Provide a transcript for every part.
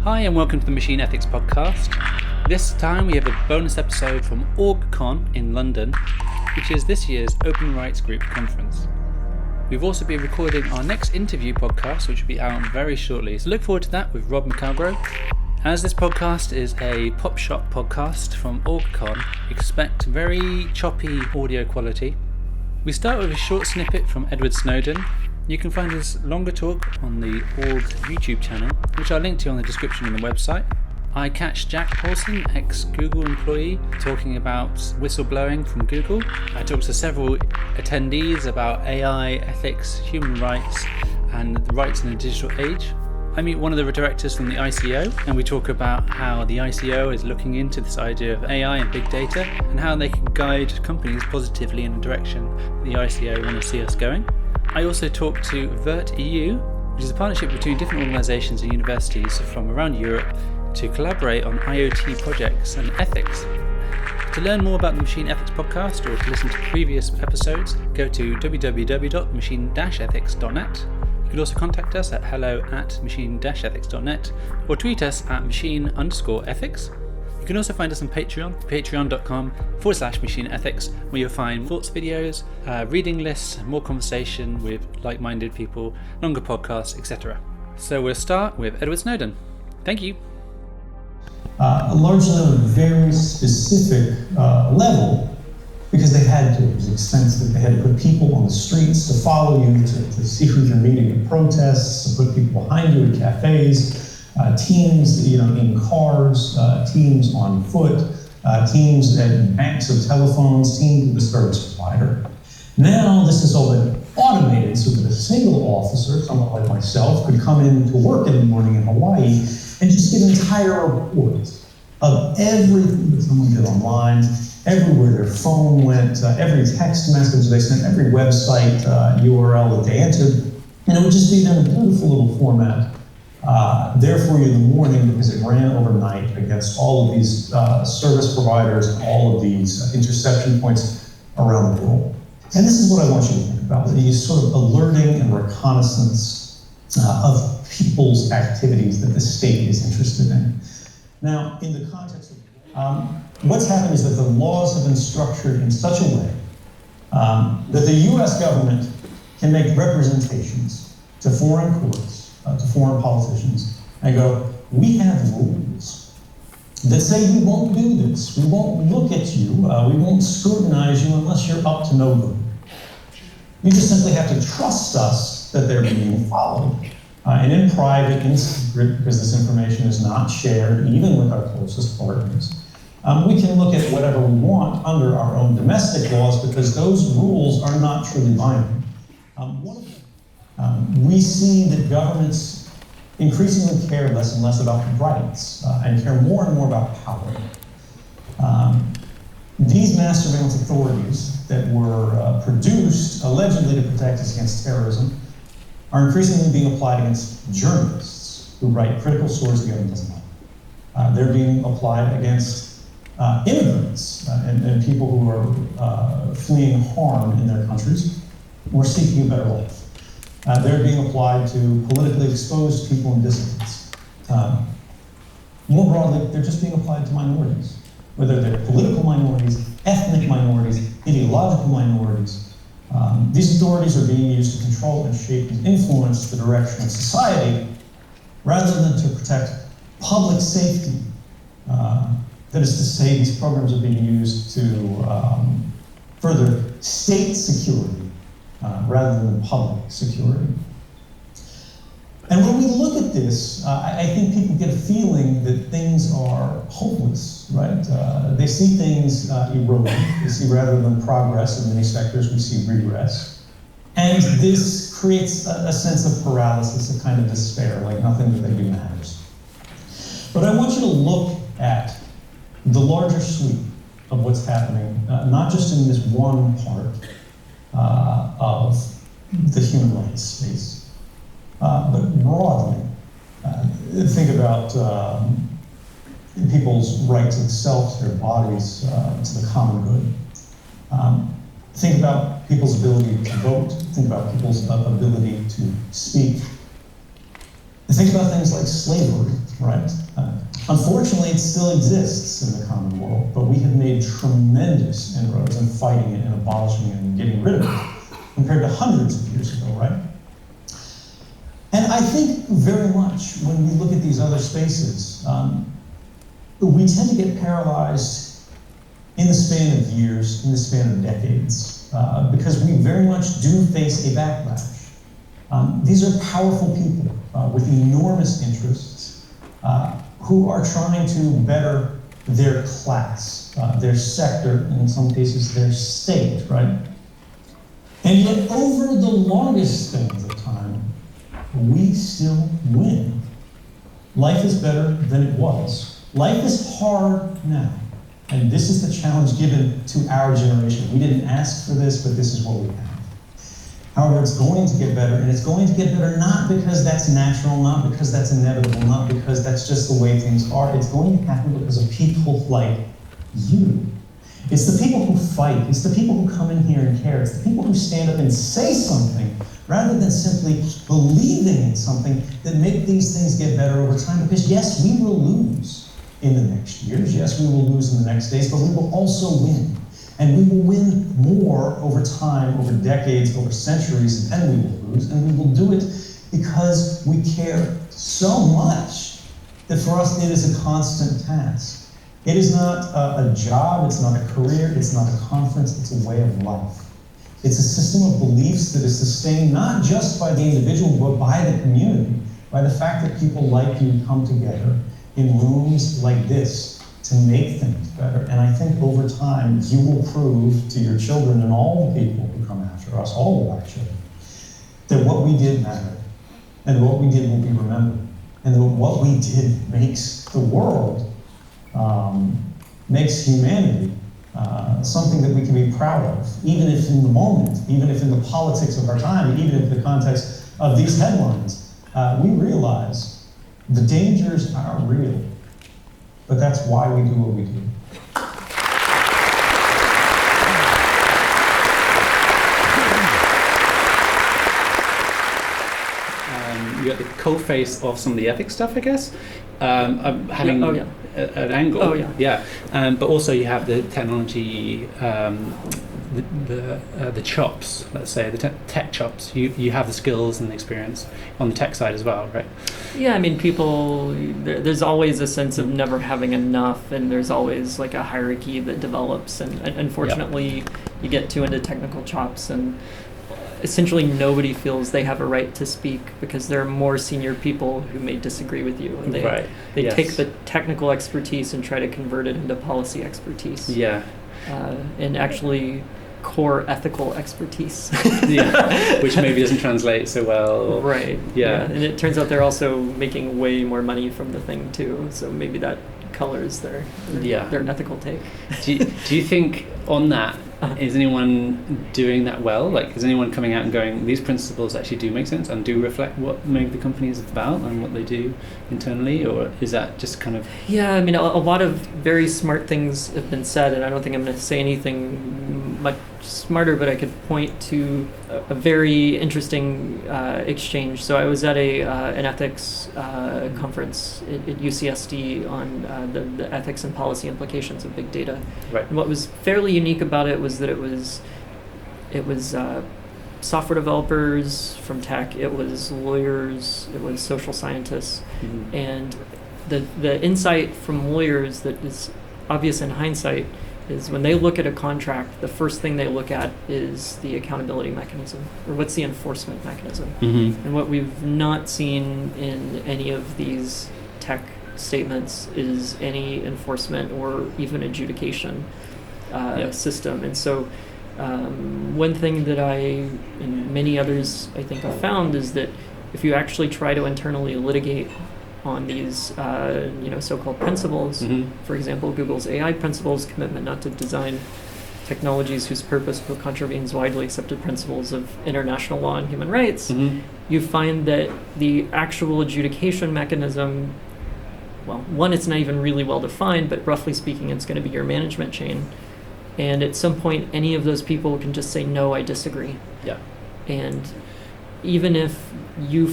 Hi and welcome to the Machine Ethics Podcast. This time we have a bonus episode from ORGcon in London, which is this year's Open Rights Group conference. We've also been recording our next interview podcast, which will be out very shortly, so look forward to that with Rob McElgrove. As this podcast is a pop shop podcast from ORGcon, expect very choppy audio quality. We start with a short snippet from Edward Snowden. You can find his longer talk on the Org YouTube channel, which I'll link to on the description on the website. I catch Jack Paulson, ex-Google employee, talking about whistleblowing from Google. I talk to several attendees about AI, ethics, human rights, and the rights in a digital age. I meet one of the directors from the ICO, and we talk about how the ICO is looking into this idea of AI and big data, and how they can guide companies positively in the direction the ICO want to see us going. I also talk to VERT-EU, which is a partnership between different organisations and universities from around Europe to collaborate on IoT projects and ethics. To learn more about the Machine Ethics Podcast or to listen to previous episodes, go to www.machine-ethics.net. You can also contact us at hello@machine-ethics.net or tweet us at machine_ethics. You can also find us on Patreon, patreon.com/machineethics, where you'll find thoughts videos, reading lists, more conversation with like-minded people, longer podcasts, etc. So we'll start with Edward Snowden. Thank you. Largely on a very specific level, because they had to. It was expensive. They had to put people on the streets to follow you, to see who you're meeting at protests, to put people behind you at cafes, teams, in cars, teams on foot, teams at banks of telephones, teams with the service provider. Now this has all been automated so that a single officer, someone like myself, could come in to work in the morning in Hawaii and just get an entire report of everything that someone did online, everywhere their phone went, every text message they sent, every website URL that they entered, and it would just be done in a beautiful little format. There for you in the morning, because it ran overnight against all of these service providers and all of these interception points around the world. And this is what I want you to think about, these sort of alerting and reconnaissance of people's activities that the state is interested in. Now, in the context of what's happened is that the laws have been structured in such a way that the US government can make representations to foreign courts, to foreign politicians, and go, we have rules that say we won't do this, we won't look at you, we won't scrutinize you unless you're up to no good. You just simply have to trust us that they're being followed. And in private, in secret, because this information is not shared, even with our closest partners, we can look at whatever we want under our own domestic laws, because those rules are not truly binding. We see that governments increasingly care less and less about rights and care more and more about power. These mass surveillance authorities that were produced allegedly to protect us against terrorism are increasingly being applied against journalists who write critical stories the government doesn't like. They're being applied against immigrants and people who are fleeing harm in their countries or seeking a better life. They're being applied to politically exposed people and dissidents. More broadly, they're just being applied to minorities, whether they're political minorities, ethnic minorities, ideological minorities. These authorities are being used to control and shape and influence the direction of society rather than to protect public safety. That is to say, these programs are being used to further state security rather than public security. And when we look at this, I think people get a feeling that things are hopeless, right? They see things eroding. They see rather than progress in many sectors, we see regress. And this creates a sense of paralysis, a kind of despair, like nothing that they do matters. But I want you to look at the larger sweep of what's happening, not just in this one part of the human rights space, but broadly. Think about people's right to self, to their bodies, to the common good. Think about people's ability to vote. Think about people's ability to speak. Think about things like slavery, right? Unfortunately, it still exists in the common world, but we have made tremendous inroads in fighting it and abolishing it and getting rid of it compared to hundreds of years ago, right? And I think very much when we look at these other spaces, we tend to get paralyzed in the span of years, in the span of decades, because we very much do face a backlash. These are powerful people with enormous interests who are trying to better their class, their sector, in some cases their state, right? And yet over the longest spans of time, we still win. Life is better than it was. Life is hard now. And this is the challenge given to our generation. We didn't ask for this, but this is what we have. However, it's going to get better, and it's going to get better not because that's natural, not because that's inevitable, not because that's just the way things are. It's going to happen because of people like you. It's the people who fight. It's the people who come in here and care. It's the people who stand up and say something rather than simply believing in something that make these things get better over time. Because yes, we will lose in the next years. Yes, we will lose in the next days, but we will also win. And we will win more over time, over decades, over centuries, and we will lose. And we will do it because we care so much that for us it is a constant task. It is not a job, it's not a career, it's not a conference, it's a way of life. It's a system of beliefs that is sustained not just by the individual, but by the community, by the fact that people like you come together in rooms like this to make things better. And I think over time, you will prove to your children and all the people who come after us, all of our children, that what we did mattered, and what we did will be remembered, and that what we did makes the world, makes humanity something that we can be proud of, even if in the moment, even if in the politics of our time, even in the context of these headlines, we realize the dangers are real, but that's why we do what we do. You got the cold face of some of the ethics stuff, I guess. Having an angle. Oh, yeah. But also you have the technology, the chops, let's say, the tech chops. You have the skills and the experience on the tech side as well, right? Yeah, I mean, there's always a sense of never having enough, and there's always like a hierarchy that develops, and unfortunately you get too into technical chops, and essentially nobody feels they have a right to speak because there are more senior people who may disagree with you, and they take the technical expertise and try to convert it into policy expertise. Yeah. And actually core ethical expertise. Which maybe doesn't translate so well. Right. Yeah. And it turns out they're also making way more money from the thing too, so maybe that colors their ethical take. Do you think on that, is anyone doing that well? Like, is anyone coming out and going, these principles actually do make sense and do reflect what maybe the company is about and what they do internally? Or is that just kind of... Yeah, I mean, a lot of very smart things have been said, and I don't think I'm going to say anything much smarter, but I could point to a very interesting exchange. So I was at an ethics conference at UCSD on the ethics and policy implications of big data. Right. And what was fairly unique about it was that it was software developers from tech, it was lawyers, it was social scientists, and the insight from lawyers that is obvious in hindsight is when they look at a contract, the first thing they look at is the accountability mechanism, or what's the enforcement mechanism. And what we've not seen in any of these tech statements is any enforcement or even adjudication system. And so one thing that I and many others I think have found is that if you actually try to internally litigate on these so-called principles, for example, Google's AI principles, commitment not to design technologies whose purpose contravenes widely accepted principles of international law and human rights, you find that the actual adjudication mechanism, well, one, it's not even really well defined, but roughly speaking, it's going to be your management chain. And at some point, any of those people can just say, no, I disagree. Yeah. And even if you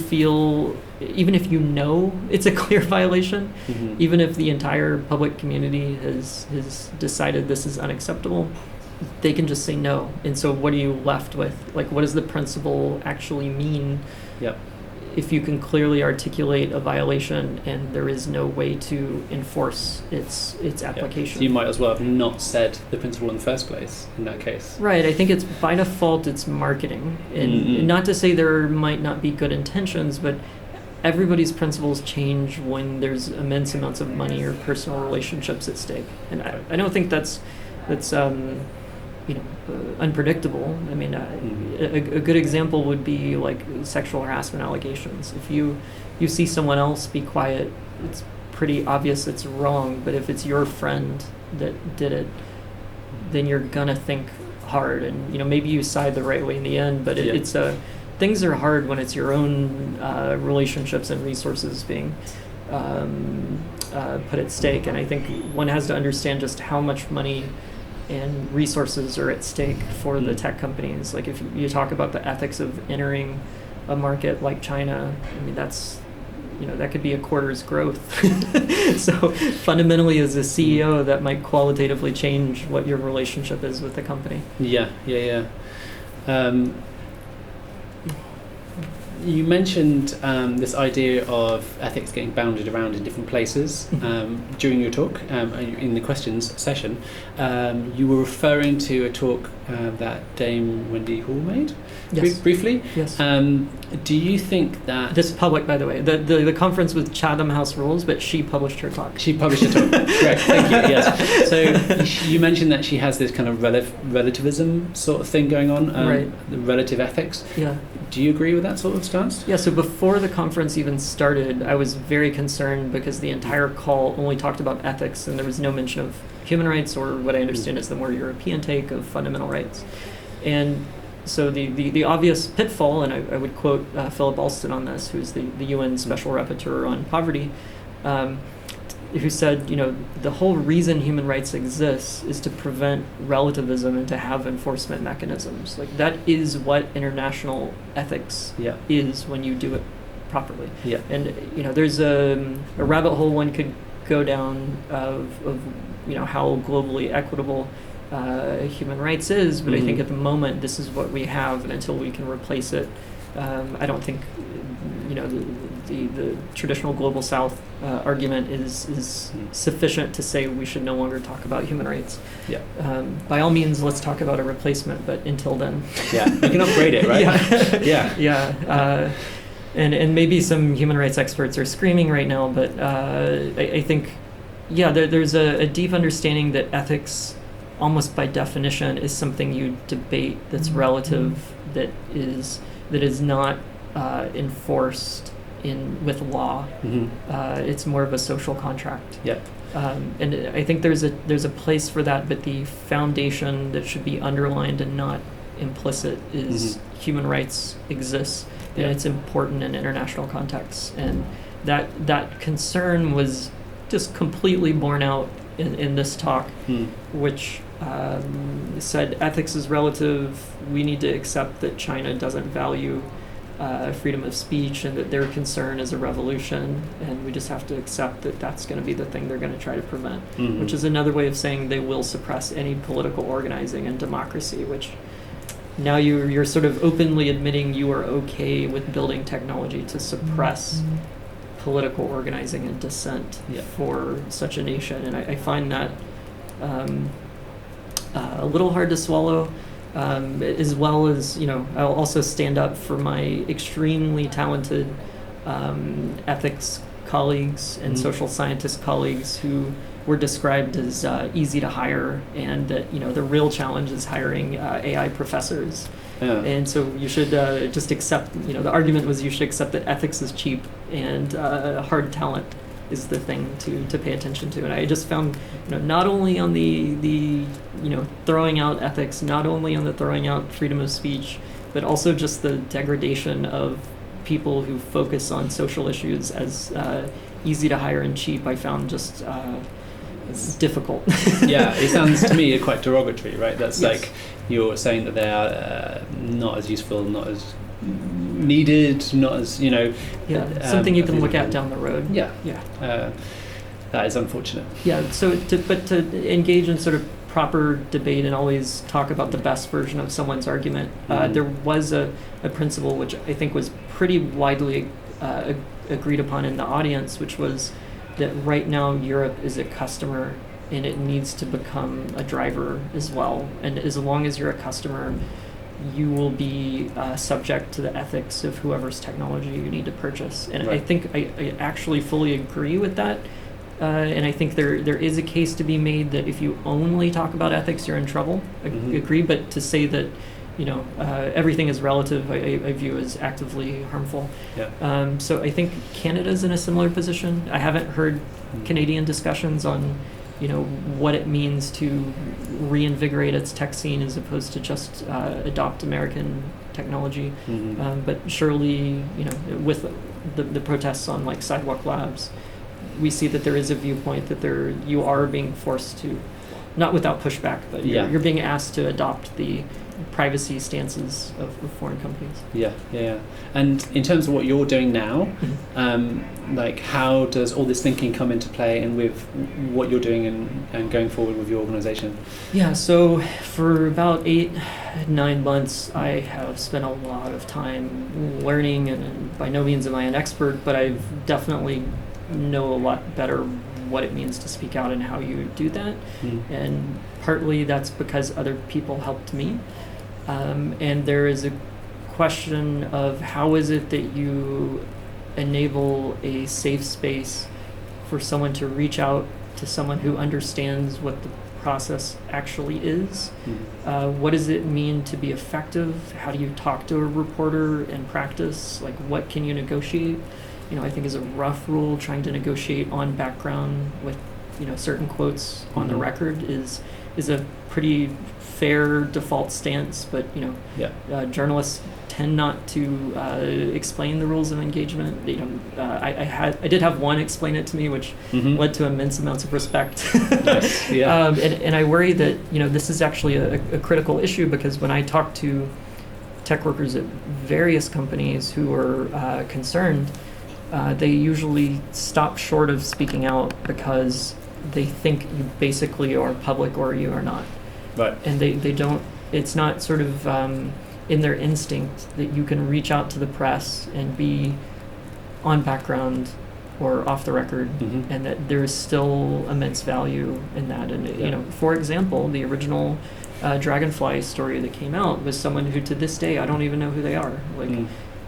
know it's a clear violation, even if the entire public community has decided this is unacceptable, they can just say no. And so what are you left with? Like, what does the principle actually mean? Yep. If you can clearly articulate a violation and there is no way to enforce its application. So you might as well have not said the principle in the first place in that case. Right. I think it's by default it's marketing. And not to say there might not be good intentions, but everybody's principles change when there's immense amounts of money or personal relationships at stake. And I don't think that's unpredictable. I mean, a good example would be like sexual harassment allegations. If you see someone else be quiet, it's pretty obvious it's wrong. But if it's your friend that did it, then you're gonna think hard, and maybe you side the right way in the end. But things are hard when it's your own relationships and resources being put at stake. And I think one has to understand just how much money and resources are at stake for the tech companies. Like if you talk about the ethics of entering a market like China, I mean that's that could be a quarter's growth. So fundamentally, as a CEO, that might qualitatively change what your relationship is with the company. Yeah. You mentioned this idea of ethics getting bounded around in different places during your talk, in the questions session. You were referring to a talk that Dame Wendy Hall made, yes. Briefly. Yes. Do you think that... This is public, by the way. The conference was Chatham House Rules, but she published her talk. She published her talk. Correct, thank you, yes. So you mentioned that she has this kind of relativism sort of thing going on, right. The relative ethics. Yeah. Do you agree with that sort of stance? Yeah, so before the conference even started, I was very concerned because the entire call only talked about ethics and there was no mention of human rights, or what I understand is the more European take of fundamental rights. And so the obvious pitfall, and I would quote Philip Alston on this, who's the UN Special Rapporteur on Poverty, who said, the whole reason human rights exists is to prevent relativism and to have enforcement mechanisms. Like that is what international ethics is when you do it properly. Yeah. And there's a rabbit hole one could go down of how globally equitable human rights is, but I think at the moment this is what we have, and until we can replace it, I don't think the traditional global south argument is sufficient to say we should no longer talk about human rights. Yeah. By all means, let's talk about a replacement, but until then. Yeah, we can upgrade it, right? Yeah. And maybe some human rights experts are screaming right now, but I think, there's a deep understanding that ethics, almost by definition, is something you debate that's relative, that is not enforced with law. It's more of a social contract. Yeah. And I think there's a place for that, but the foundation that should be underlined and not implicit is human rights exists, and it's important in international contexts. And that concern was just completely borne out in this talk, which said ethics is relative. We need to accept that China doesn't value freedom of speech, and that their concern is a revolution, and we just have to accept that that's going to be the thing they're going to try to prevent, which is another way of saying they will suppress any political organizing and democracy, which now you're sort of openly admitting you are okay with building technology to suppress political organizing and dissent for such a nation. And I find that a little hard to swallow. As well as, I'll also stand up for my extremely talented ethics colleagues and social scientist colleagues who were described as easy to hire, and that, the real challenge is hiring AI professors. Yeah. And so you should just accept, the argument was you should accept that ethics is cheap and hard talent is the thing to pay attention to. And I just found, not only on the throwing out ethics, not only on the throwing out freedom of speech, but also just the degradation of people who focus on social issues as easy to hire and cheap, I found just it's difficult. Yeah, it sounds to me quite derogatory, right? That's like you're saying that they are not as useful, not as needed, not as something you can look at down the road. Yeah. Yeah. That is unfortunate. Yeah. So, to engage in sort of proper debate and always talk about the best version of someone's argument, there was a principle which I think was pretty widely agreed upon in the audience, which was that right now Europe is a customer and it needs to become a driver as well. And as long as you're a customer, you will be subject to the ethics of whoever's technology you need to purchase. And right. I think I actually fully agree with that. And I think there is a case to be made that if you only talk about ethics, you're in trouble. I agree, but to say that everything is relative, I view as actively harmful. Yeah. So I think Canada's in a similar position. I haven't heard Canadian discussions on what it means to reinvigorate its tech scene as opposed to just adopt American technology. But surely, with the protests on like Sidewalk Labs, we see that there is a viewpoint that you are being forced to, not without pushback, but you're being asked to adopt the privacy stances of foreign companies. Yeah. And in terms of what you're doing now, like how does all this thinking come into play and with what you're doing and going forward with your organization? Yeah, so for about 8-9 months, I have spent a lot of time learning, and by no means am I an expert, but I've definitely know a lot better what it means to speak out and how you do that. And partly that's because other people helped me. And there is a question of how is it that you enable a safe space for someone to reach out to someone who understands what the process actually is. What does it mean to be effective? How do you talk to a reporter in practice? Like, what can you negotiate? I think is a rough rule, trying to negotiate on background with, certain quotes on the record is a pretty fair default stance, but, journalists tend not to explain the rules of engagement. I did have one explain it to me, which led to immense amounts of respect. Nice. Yeah. And I worry that, this is actually a critical issue, because when I talk to tech workers at various companies who are concerned, they usually stop short of speaking out because they think you basically are public or you are not. Right. And they don't, it's not sort of in their instinct that you can reach out to the press and be on background or off the record, and that there is still immense value in that. And, for example, the original Dragonfly story that came out was someone who to this day, I don't even know who they are.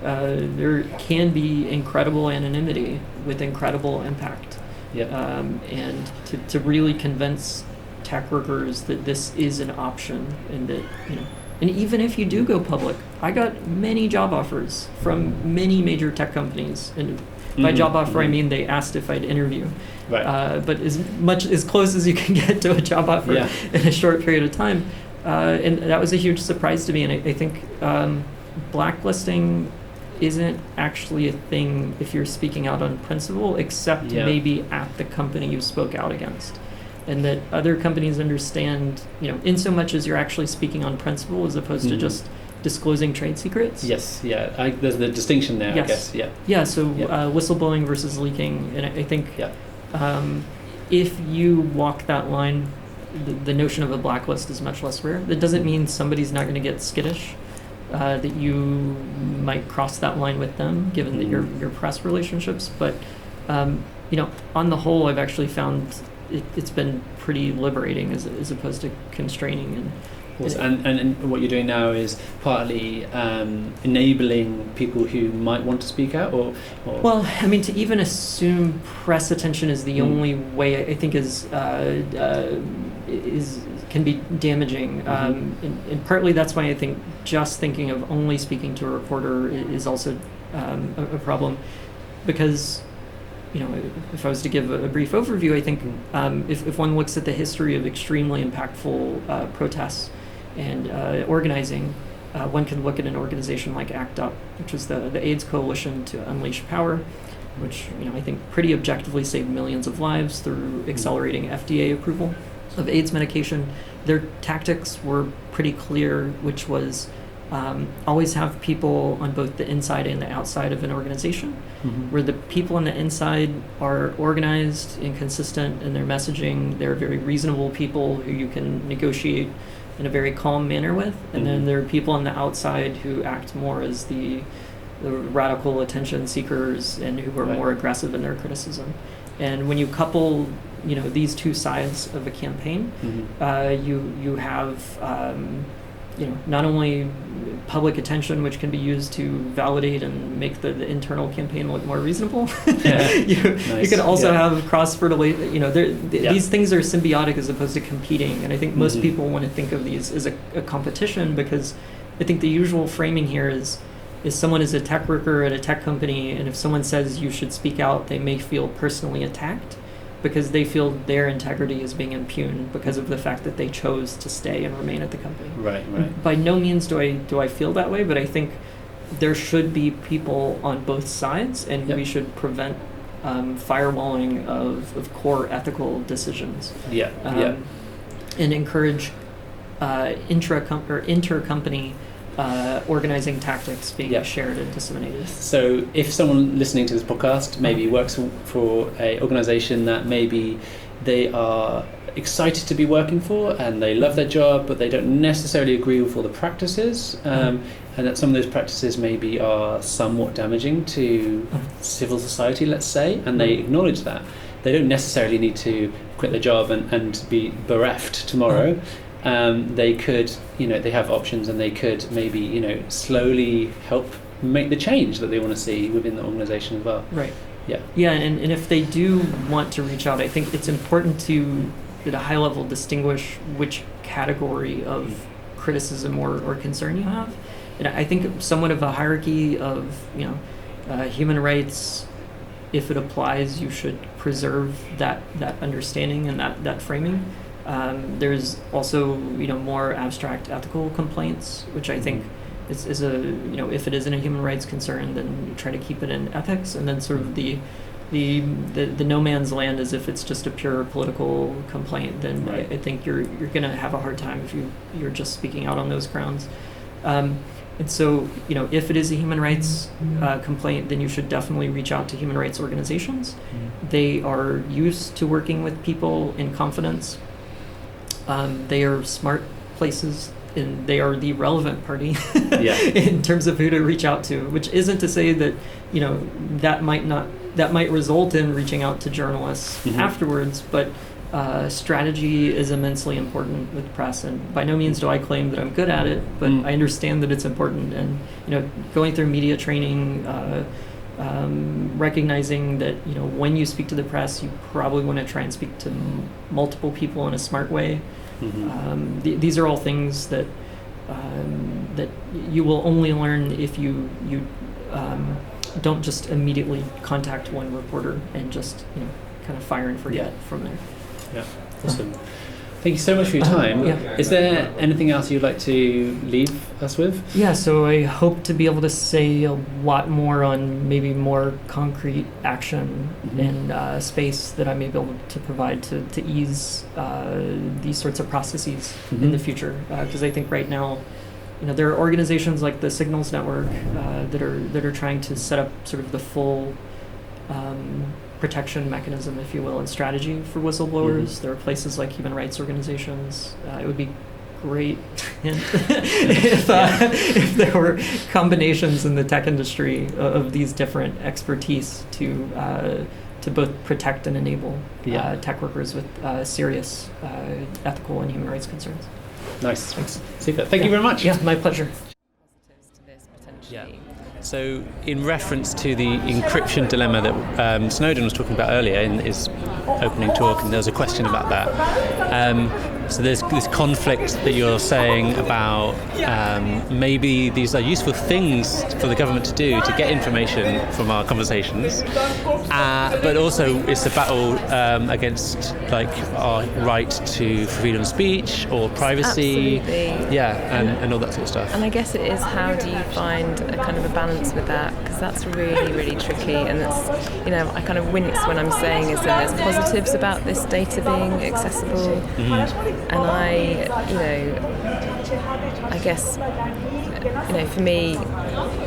There can be incredible anonymity with incredible impact. And to really convince tech workers that this is an option, and that, and even if you do go public, I got many job offers from many major tech companies. And by job offer, I mean they asked if I'd interview. Right. But as close as you can get to a job offer in a short period of time. And that was a huge surprise to me. And I think blacklisting isn't actually a thing if you're speaking out on principle, except maybe at the company you spoke out against. And that other companies understand, in so much as you're actually speaking on principle as opposed to just disclosing trade secrets. Yes, there's the distinction there, I guess, So whistleblowing versus leaking, and I think if you walk that line, the notion of a blacklist is much less rare. That doesn't mean somebody's not going to get skittish. That you might cross that line with them, given that your press relationships. But on the whole, I've actually found it's been pretty liberating as opposed to constraining. And what you're doing now is partly enabling people who might want to speak out, or well, I mean, to even assume press attention is the only way, I think is can be damaging. And partly that's why I think just thinking of only speaking to a reporter is also a problem, because if I was to give a brief overview, I think if one looks at the history of extremely impactful protests and organizing, one can look at an organization like ACT UP, which is the AIDS Coalition to Unleash Power, which I think pretty objectively saved millions of lives through accelerating FDA approval of AIDS medication. Their tactics were pretty clear, which was always have people on both the inside and the outside of an organization, where the people on the inside are organized and consistent in their messaging. They're very reasonable people who you can negotiate in a very calm manner with, and then there are people on the outside who act more as the radical attention seekers and who are more aggressive in their criticism. And when you couple, these two sides of a campaign, you have not only public attention, which can be used to validate and make the internal campaign look more reasonable. You can also have cross-fertilization. These things are symbiotic as opposed to competing. And I think most people want to think of these as a competition, because I think the usual framing here is someone is a tech worker at a tech company, and if someone says you should speak out, they may feel personally attacked because they feel their integrity is being impugned because of the fact that they chose to stay and remain at the company. Right. By no means do I feel that way, but I think there should be people on both sides, and we should prevent firewalling of core ethical decisions. And encourage inter-company organizing tactics being shared and disseminated. So if someone listening to this podcast maybe works for a organization that maybe they are excited to be working for and they love their job, but they don't necessarily agree with all the practices, and that some of those practices maybe are somewhat damaging to civil society, let's say, and they acknowledge that, they don't necessarily need to quit their job and be bereft tomorrow. They could, they have options, and they could maybe, slowly help make the change that they want to see within the organization as well. Right. Yeah, and if they do want to reach out, I think it's important to, at a high level, distinguish which category of criticism or concern you have. And I think somewhat of a hierarchy of, human rights, if it applies, you should preserve that understanding and that framing. There's also, more abstract ethical complaints, which I think is a, if it isn't a human rights concern, then you try to keep it in ethics, and then sort of the no man's land as if it's just a pure political complaint. Then I think you're going to have a hard time if you're just speaking out on those grounds. And so, if it is a human rights complaint, then you should definitely reach out to human rights organizations. They are used to working with people in confidence. They are smart places, and they are the relevant party in terms of who to reach out to, which isn't to say that, that might result in reaching out to journalists afterwards, but strategy is immensely important with press, and by no means do I claim that I'm good at it, but I understand that it's important. And, going through media training, recognizing that, when you speak to the press, you probably want to try and speak to multiple people in a smart way. These are all things that that you will only learn if you don't just immediately contact one reporter and just kind of fire and forget from there. Yeah, awesome. Thank you so much for your time. Is there anything else you'd like to leave us with? Yeah, so I hope to be able to say a lot more on maybe more concrete action and space that I may be able to provide to ease these sorts of processes in the future. Because I think right now, there are organizations like the Signals Network that are trying to set up sort of the full protection mechanism, if you will, and strategy for whistleblowers. There are places like human rights organizations. It would be great if there were combinations in the tech industry of these different expertise to both protect and enable tech workers with serious ethical and human rights concerns. Nice. Thanks. Super. Thank you very much. Yeah, my pleasure. Yeah. So, in reference to the encryption dilemma that Snowden was talking about earlier in his opening talk, and there was a question about that. So there's this conflict that you're saying about maybe these are useful things for the government to do to get information from our conversations, but also it's a battle against like our right to freedom of speech or privacy. Absolutely. And all that sort of stuff. And I guess it is, how do you find a kind of a balance with that? Because that's really, really tricky. And that's, I kind of wince when I'm saying is that there's positives about this data being accessible. And I guess for me,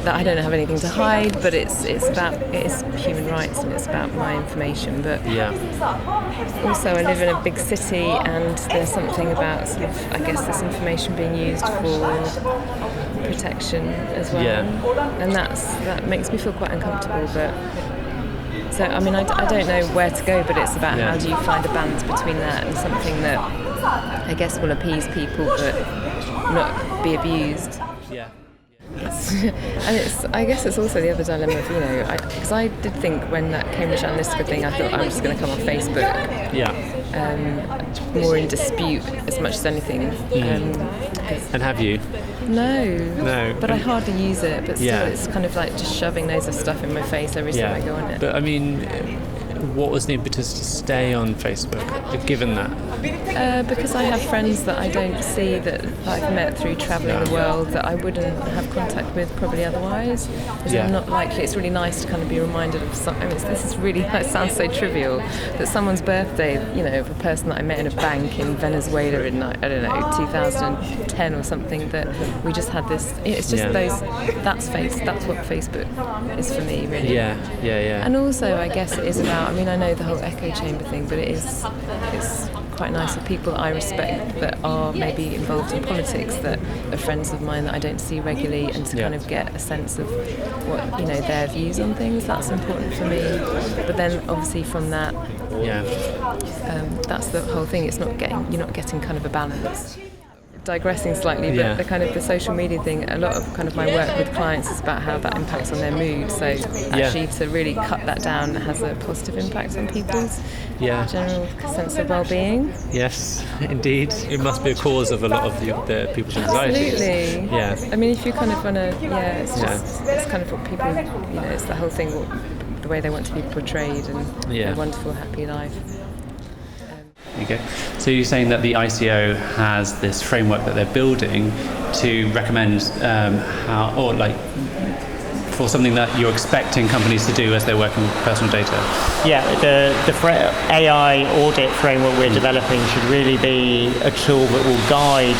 that I don't have anything to hide, but it's human rights and it's about my information. But also I live in a big city, and there's something about sort of, I guess, this information being used for protection as well, and that makes me feel quite uncomfortable. But so I mean, I don't know where to go, but it's about how do you find a balance between that and something that I guess will appease people but not be abused. And I guess it's also the other dilemma of, because I did think when that Cambridge Analytica thing, I thought I'm just going to come on Facebook. More in dispute as much as anything. And have you? No. But I hardly use it. But still, it's kind of like just shoving loads of stuff in my face every time I go on it. But I mean, what was the impetus to stay on Facebook, given that? Because I have friends that I don't see, that I've met through travelling the world, that I wouldn't have contact with probably otherwise. Because I'm not likely. It's really nice to kind of be reminded of something. This is really, it sounds so trivial, that someone's birthday, of a person that I met in a bank in Venezuela in, 2010 or something, that we just had this. It's just that's what Facebook is for me, really. And also, I guess it is about, I know the whole echo chamber thing, but it's quite nice of people I respect that are maybe involved in politics, that are friends of mine that I don't see regularly, and to kind of get a sense of what their views on things. That's important for me. But then obviously from that, that's the whole thing. You're not getting kind of a balance. Digressing slightly, but the social media thing, a lot of kind of my work with clients is about how that impacts on their mood. So actually to really cut that down has a positive impact on people's general sense of well-being. Yes, indeed. It must be a cause of a lot of the people's anxiety. Absolutely. Yeah. I mean, if you kind of want to, it's kind of what people, it's the whole thing, the way they want to be portrayed, and a wonderful, happy life. Okay. So you're saying that the ICO has this framework that they're building to recommend for something that you're expecting companies to do as they're working with personal data. Yeah, the AI audit framework we're developing should really be a tool that will guide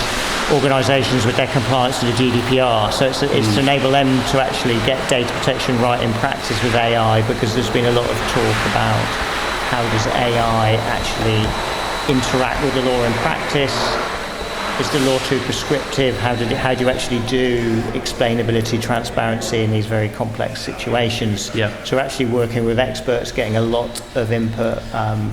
organisations with their compliance to the GDPR. So it's to enable them to actually get data protection right in practice with AI, because there's been a lot of talk about how does AI actually interact with the law in practice. Is the law too prescriptive? How do you actually do explainability, transparency in these very complex situations? So we're actually working with experts, getting a lot of input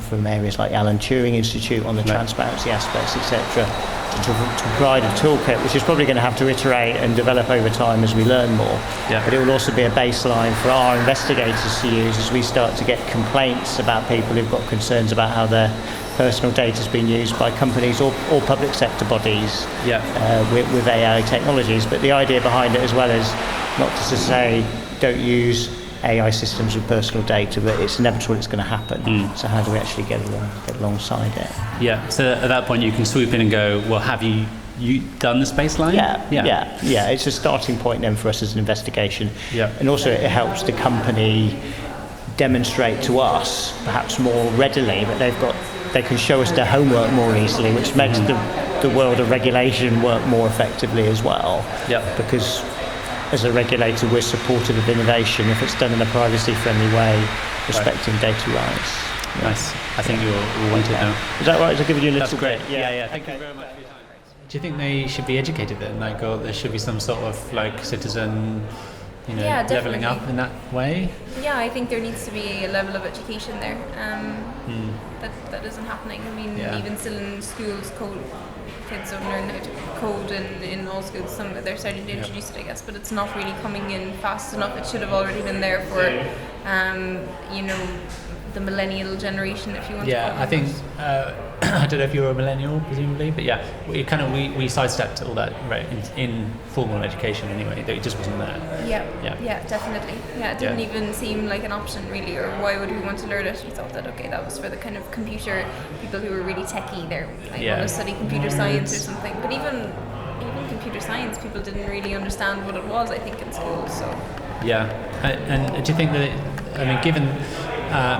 from areas like the Alan Turing Institute on the transparency aspects, etc., to provide a toolkit, which is probably going to have to iterate and develop over time as we learn more. But it will also be a baseline for our investigators to use as we start to get complaints about people who've got concerns about how their personal data has been used by companies or public sector bodies with AI technologies. But the idea behind it as well is not just to say don't use AI systems with personal data, but it's inevitable, it's going to happen. So how do we actually get alongside it? So at that point you can swoop in and go, well, have you done this baseline? Yeah. It's a starting point then for us as an investigation. And also it helps the company demonstrate to us perhaps more readily that they can show us their homework more easily, which makes the world of regulation work more effectively as well. Because as a regulator, we're supportive of innovation if it's done in a privacy-friendly way, respecting data rights. Nice. I think you're wanted now. Is that right? I've given you a little bit. That's great. Yeah. Thank you very much for your time. Do you think they should be educated then? Or there should be some sort of citizen, leveling up in that way? Yeah, I think there needs to be a level of education there. That isn't happening. I mean, even still in schools, kids don't learn how to code in all schools. They're starting to introduce it, I guess, but it's not really coming in fast enough. It should have already been there for, the millennial generation, if you want to call them. I think I don't know if you're a millennial, presumably, but we sidestepped all that in formal education anyway. It just wasn't there. Yeah, definitely. It didn't even seem like an option really, or why would we want to learn it? We thought that that was for the kind of computer people who were really techie. They want to study computer science or something. But even computer science, people didn't really understand what it was, I think, in school. So and do you think that given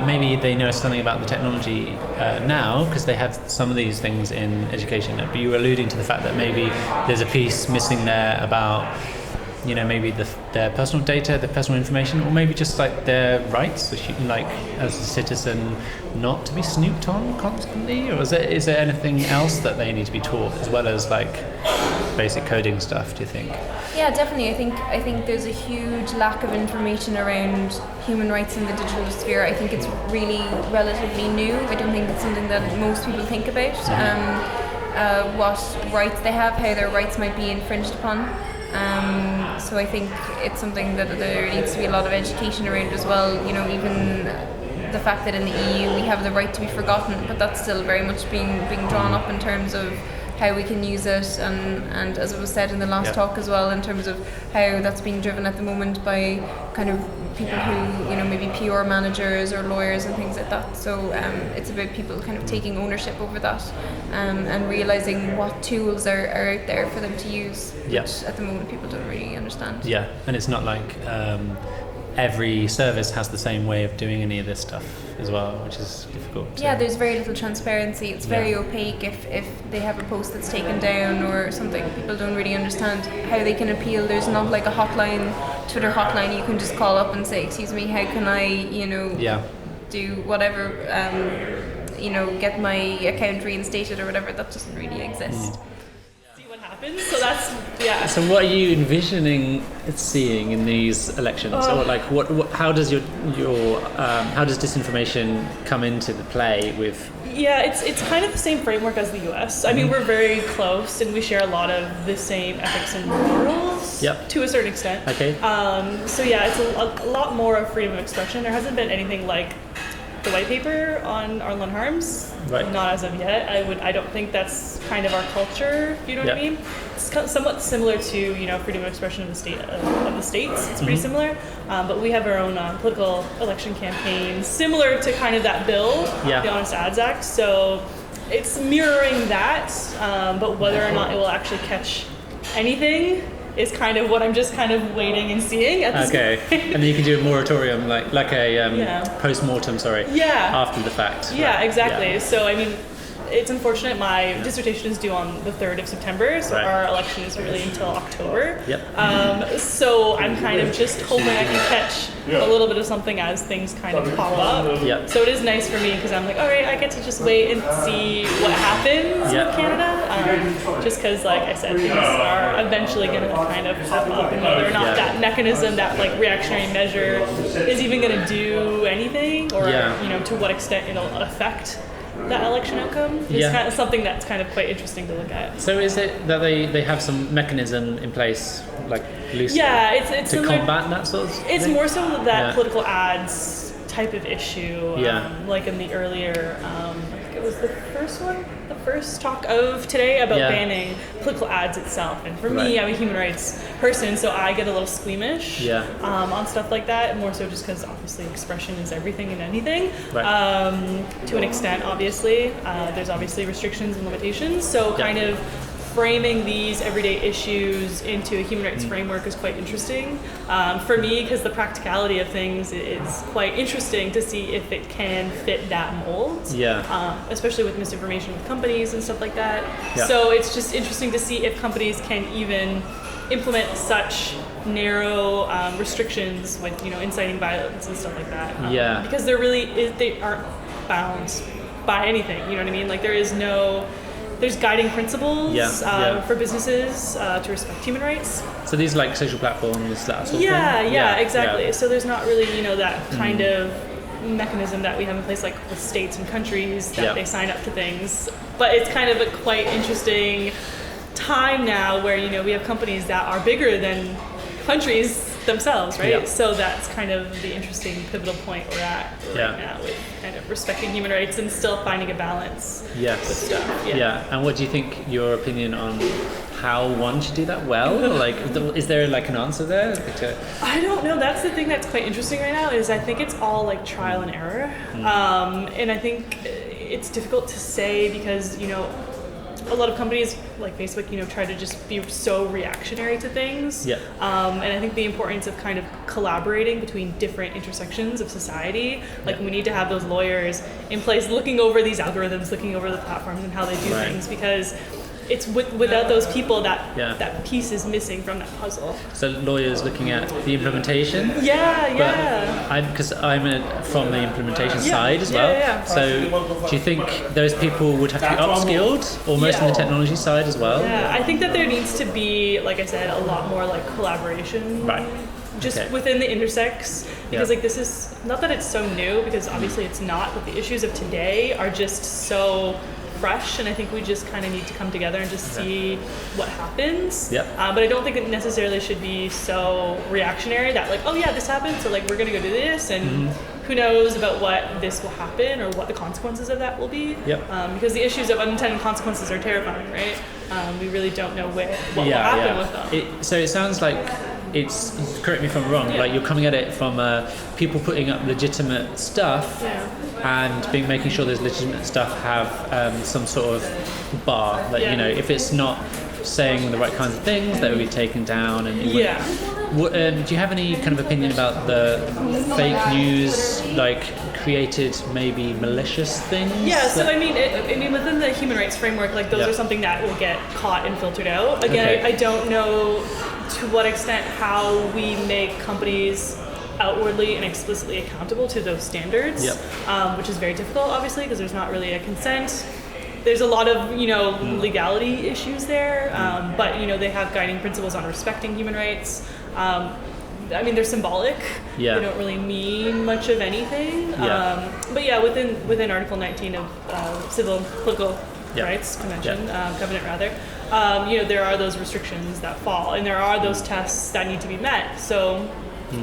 maybe they know something about the technology now because they have some of these things in education, but you were alluding to the fact that maybe there's a piece missing there about maybe their personal data, their personal information, or maybe just like their rights, like as a citizen, not to be snooped on constantly? Or is there anything else that they need to be taught as well as like basic coding stuff, do you think? Yeah, definitely. I think there's a huge lack of information around human rights in the digital sphere. I think it's really relatively new. I don't think it's something that most people think about. What rights they have, how their rights might be infringed upon. So I think it's something that there needs to be a lot of education around as well. Even the fact that in the EU we have the right to be forgotten, but that's still very much being drawn up in terms of how we can use it, and as it was said in the last talk as well, in terms of how that's being driven at the moment by kind of people who, maybe PR managers or lawyers and things like that. So it's about people kind of taking ownership over that, and realising what tools are out there for them to use, which at the moment people don't really understand. Yeah, and it's not like every service has the same way of doing any of this stuff as well, which is difficult. Yeah, there's very little transparency. It's very opaque. If they have a post that's taken down or something, people don't really understand how they can appeal. There's not like a hotline, Twitter hotline you can just call up and say, excuse me, how can I, do whatever, get my account reinstated or whatever. That doesn't really exist. So that's So what are you envisioning seeing in these elections, or like what? How does your how does disinformation come into the play with? Yeah, it's kind of the same framework as the US. I mean, we're very close and we share a lot of the same ethics and morals to a certain extent. Okay. So yeah, it's a lot more of freedom of expression. There hasn't been anything like the white paper on non-harms, not as of yet. I don't think that's kind of our culture. You know what I mean? It's somewhat similar to freedom of expression of the states. It's pretty similar, but we have our own political election campaign similar to kind of that bill, the Honest Ads Act. So it's mirroring that, but whether or not it will actually catch anything is kind of what I'm just kind of waiting and seeing at this point. And then you can do a moratorium, like a post-mortem, after the fact. Yeah, exactly. So, I mean, it's unfortunate my dissertation is due on the 3rd of September, so our election isn't really until October. So I'm kind of just hoping I can catch a little bit of something as things kind of pop up. So it is nice for me because I'm like, all right, I get to just wait and see what happens in Canada. Just because, like I said, things are eventually going to kind of pop up, and whether or not that mechanism, that like reactionary measure, is even going to do anything, or to what extent it'll affect that election outcome is kind of something that's kind of quite interesting to look at. So is it that they have some mechanism in place, like loosely, it's to combat that sort of It's thing? more so that political ads type of issue, like in the earlier, I think it was the first talk of today about banning political ads itself. And for me, I'm a human rights person, so I get a little squeamish on stuff like that, more so just because obviously expression is everything and anything. To an extent, obviously. There's obviously restrictions and limitations, so kind of framing these everyday issues into a human rights framework is quite interesting for me, because the practicality of things is quite interesting to see if it can fit that mold, especially with misinformation with companies and stuff like that. So it's just interesting to see if companies can even implement such narrow restrictions with inciting violence and stuff like that, because they aren't bound by anything, you know what I mean? Like there's guiding principles for businesses to respect human rights. So these are like social platforms, that sort of thing? Yeah, exactly. So there's not really, that kind of mechanism that we have in place, like with states and countries, that they sign up to things. But it's kind of a quite interesting time now where, we have companies that are bigger than countries themselves, right? So that's kind of the interesting pivotal point we're at right now, with kind of respecting human rights and still finding a balance with stuff. And what do you think, your opinion on how one should do that well? Like, is there like an answer there? I don't know. That's the thing that's quite interesting right now, is I think it's all like trial and error. And I think it's difficult to say because, a lot of companies like Facebook, try to just be so reactionary to things. And I think the importance of kind of collaborating between different intersections of society, like we need to have those lawyers in place looking over these algorithms, looking over the platforms and how they do things, because it's without those people that piece is missing from that puzzle. So lawyers looking at the implementation. Because I'm from the implementation side as well. So do you think those people would have to be upskilled almost in the technology side as well? Yeah, I think that there needs to be, like I said, a lot more like collaboration. Right. Just within the intersex, because like this is not that it's so new, because obviously it's not, but the issues of today are just so fresh, and I think we just kind of need to come together and just see what happens. But I don't think it necessarily should be so reactionary that like, oh yeah, this happened, so like we're gonna go do this, and who knows about what this will happen or what the consequences of that will be. Because the issues of unintended consequences are terrifying, right? We really don't know what will happen with them. So it sounds like it's, correct me if I'm wrong, like you're coming at it from people putting up legitimate stuff and making sure those legitimate stuff have some sort of bar, like you know, if it's not saying the right kinds of things, that will be taken down. And do you have any kind of opinion about the fake news, like created maybe malicious things? So I mean within the human rights framework, like those are something that will get caught and filtered out. Again, I don't know to what extent how we make companies outwardly and explicitly accountable to those standards, which is very difficult, obviously, because there's not really a consent. There's a lot of, legality issues there, but, they have guiding principles on respecting human rights. I mean, they're symbolic. They don't really mean much of anything. But within Article 19 of Civil and Political Rights Convention, Covenant rather, there are those restrictions that fall, and there are those tests that need to be met. So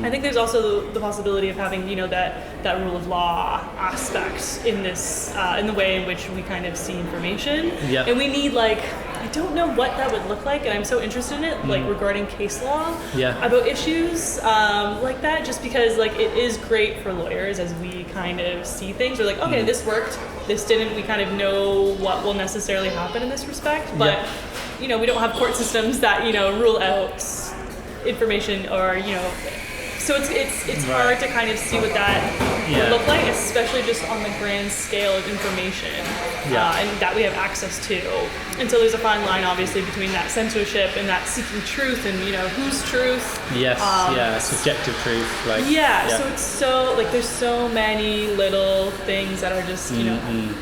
I think there's also the possibility of having, that rule of law aspect in this, in the way in which we kind of see information. And we need I don't know what that would look like, and I'm so interested in it, regarding case law about issues like that, just because it is great for lawyers as we kind of see things. We're like, okay, this worked, this didn't. We kind of know what will necessarily happen in this respect, but we don't have court systems that rule out information or so it's hard to kind of see what that would look like, especially just on the grand scale of information and that we have access to. And so there's a fine line, obviously, between that censorship and that seeking truth, and whose truth. Subjective truth. So it's so there's so many little things that are just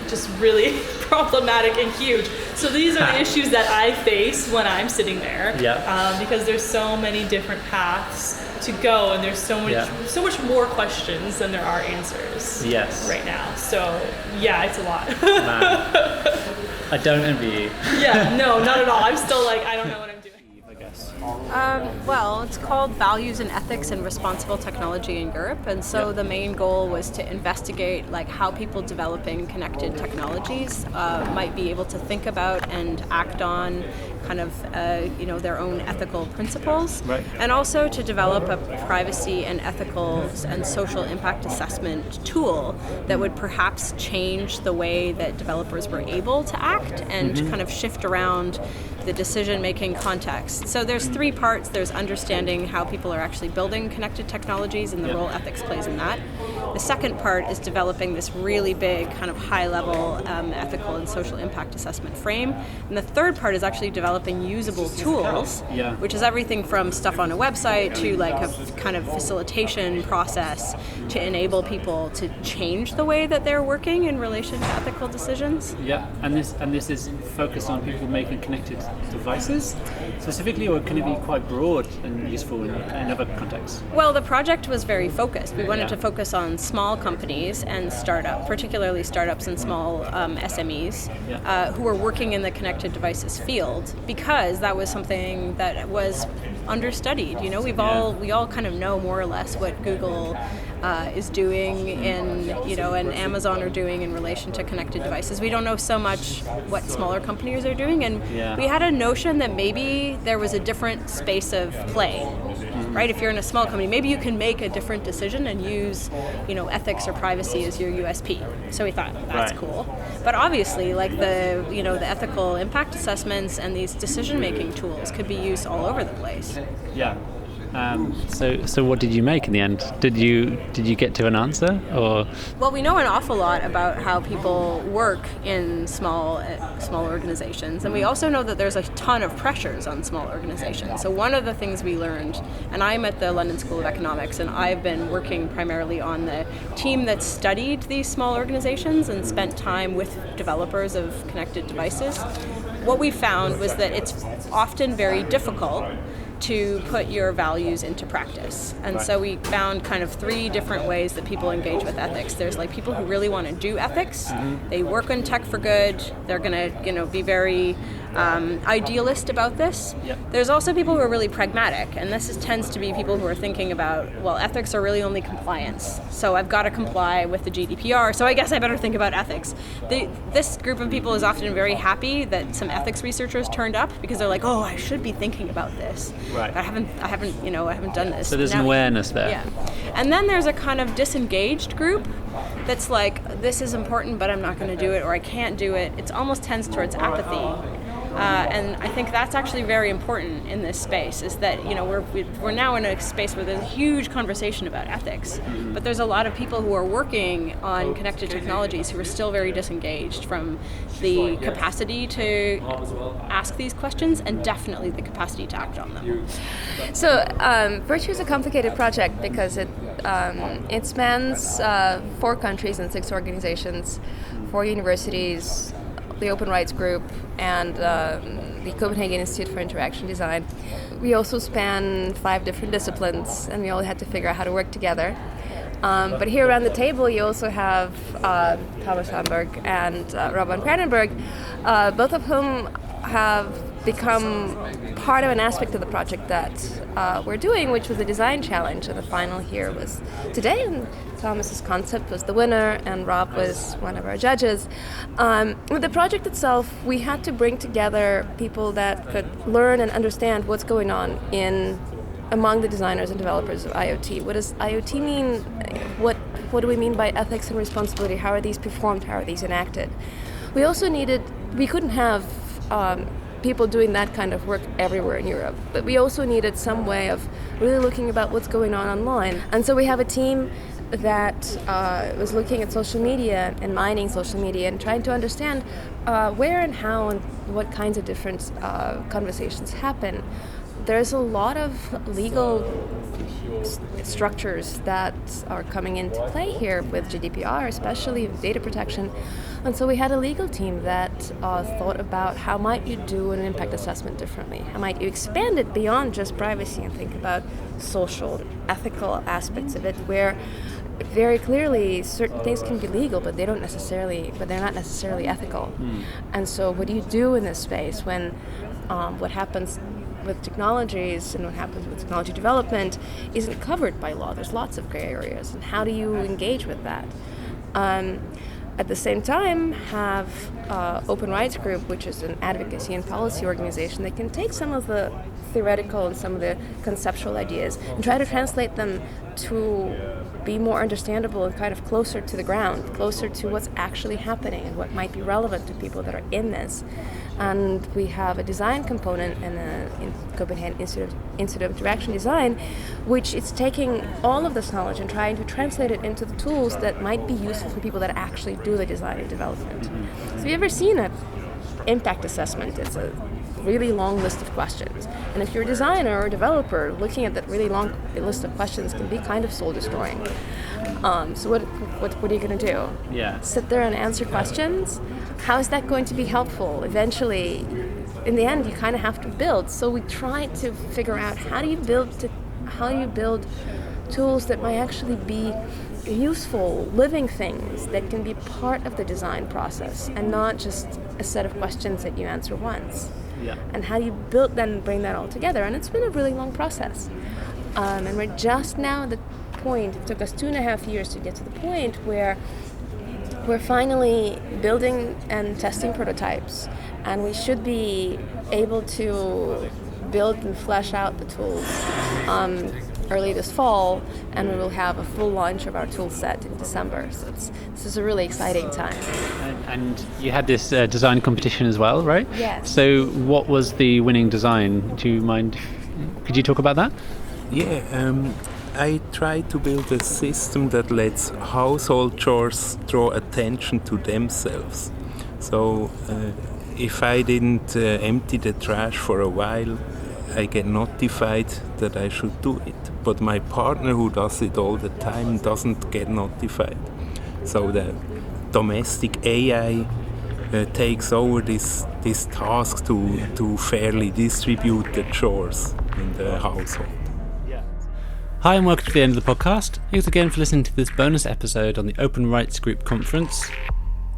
just really problematic and huge. So these are the issues that I face when I'm sitting there, because there's so many different paths to go, and there's so much more questions than there are answers right now. So it's a lot. I don't envy you. No, not at all. I'm still I don't know what I'm doing. I guess. Well, it's called Values and Ethics in Responsible Technology in Europe, and so the main goal was to investigate how people developing connected technologies might be able to think about and act on kind of their own ethical principles, and also to develop a privacy and ethical and social impact assessment tool that would perhaps change the way that developers were able to act and kind of shift around the decision-making context. So there's three parts. There's understanding how people are actually building connected technologies and the role ethics plays in that. The second part is developing this really big kind of high-level ethical and social impact assessment frame. And the third part is actually developing usable tools, which is everything from stuff on a website to a kind of facilitation process to enable people to change the way that they're working in relation to ethical decisions. And this is focused on people making connected devices specifically, or can it be quite broad and useful in other contexts? Well, the project was very focused. We wanted to focus on small companies and particularly startups and small SMEs who were working in the connected devices field, because that was something that was understudied. We all kind of know more or less what Google is doing and Amazon are doing in relation to connected devices. We don't know so much what smaller companies are doing, and we had a notion that maybe there was a different space of play. Right? If you're in a small company, maybe you can make a different decision and use, ethics or privacy as your USP. So we thought that's cool. But obviously, the ethical impact assessments and these decision-making tools could be used all over the place. So what did you make in the end? Did you get to an answer, or? Well, we know an awful lot about how people work in small organizations, and we also know that there's a ton of pressures on small organizations. So one of the things we learned, and I'm at the London School of Economics, and I've been working primarily on the team that studied these small organizations and spent time with developers of connected devices. What we found was that it's often very difficult to put your values into practice. And so we found kind of 3 different ways that people engage with ethics. There's like people who really want to do ethics. They work on tech for good. They're going to, be very idealist about this. There's also people who are really pragmatic, and this tends to be people who are thinking about, well, ethics are really only compliance. So I've got to comply with the GDPR, so I guess I better think about ethics. This group of people is often very happy that some ethics researchers turned up because they're like, oh, I should be thinking about this. Right. I haven't done this. So there's an awareness there. Yeah. And then there's a kind of disengaged group that's like, this is important, but I'm not going to do it, or I can't do it. It almost tends towards apathy. And I think that's actually very important in this space, is that we're now in a space where there's a huge conversation about ethics, but there's a lot of people who are working on connected technologies who are still very disengaged from the capacity to ask these questions, and definitely the capacity to act on them. So Virtue is a complicated project because it spans 4 countries and 6 organizations, 4 universities, the Open Rights Group, and the Copenhagen Institute for Interaction Design. We also span 5 different disciplines, and we all had to figure out how to work together. But here around the table, you also have Thomas Hamburg and Robin Kranenberg, both of whom have become part of an aspect of the project that we're doing, which was the design challenge. And the final here was today, and Thomas's concept was the winner, and Rob was one of our judges. With the project itself, we had to bring together people that could learn and understand what's going on among the designers and developers of IoT. What does IoT mean? What do we mean by ethics and responsibility? How are these performed? How are these enacted? We couldn't have people doing that kind of work everywhere in Europe, but we also needed some way of really looking about what's going on online. And so we have a team that was looking at social media and mining social media and trying to understand where and how and what kinds of different conversations happen. There's a lot of legal structures that are coming into play here with GDPR, especially with data protection. And so we had a legal team that thought about how might you do an impact assessment differently? How might you expand it beyond just privacy and think about social, ethical aspects of it, where very clearly certain things can be legal, but they're not necessarily ethical. And so what do you do in this space when what happens with technologies and what happens with technology development isn't covered by law? There's lots of gray areas, and how do you engage with that? At the same time, have Open Rights Group, which is an advocacy and policy organization that can take some of the theoretical and some of the conceptual ideas and try to translate them to be more understandable and kind of closer to the ground, closer to what's actually happening and what might be relevant to people that are in this. And we have a design component in Copenhagen Institute of Interaction Design, which is taking all of this knowledge and trying to translate it into the tools that might be useful for people that actually do the design and development. So have you ever seen an impact assessment? It's a really long list of questions. And if you're a designer or a developer, looking at that really long list of questions can be kind of soul-destroying. So what are you going to do? Yeah. Sit there and answer questions? How is that going to be helpful? Eventually, in the end, you kind of have to build. So we try to figure out how do you build tools that might actually be useful, living things that can be part of the design process and not just a set of questions that you answer once. Yeah. And how do you bring that all together? And it's been a really long process. And we're just now at the point, it took us 2.5 years to get to the point where we're finally building and testing prototypes, and we should be able to build and flesh out the tools early this fall, and we will have a full launch of our tool set in December. So this is a really exciting time. And you had this design competition as well, right? Yes. So what was the winning design? Do you mind? Could you talk about that? I try to build a system that lets household chores draw attention to themselves. So if I didn't empty the trash for a while, I get notified that I should do it. But my partner, who does it all the time, doesn't get notified. So the domestic AI takes over this task to fairly distribute the chores in the household. Hi and welcome to the end of the podcast. Thanks again for listening to this bonus episode on the Open Rights Group conference.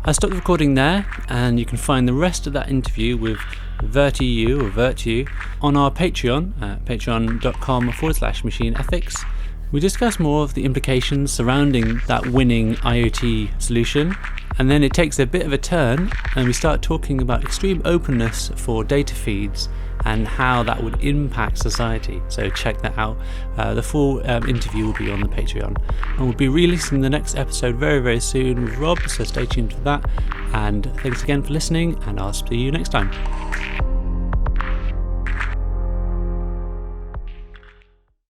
I stopped recording there, and you can find the rest of that interview with Virtue on our Patreon at patreon.com/machine ethics. We discuss more of the implications surrounding that winning IoT solution, and then it takes a bit of a turn and we start talking about extreme openness for data feeds and how that would impact society. So check that out. The full interview will be on the Patreon, and we'll be releasing the next episode very, very soon with Rob, so stay tuned for that. And thanks again for listening, and I'll see you next time.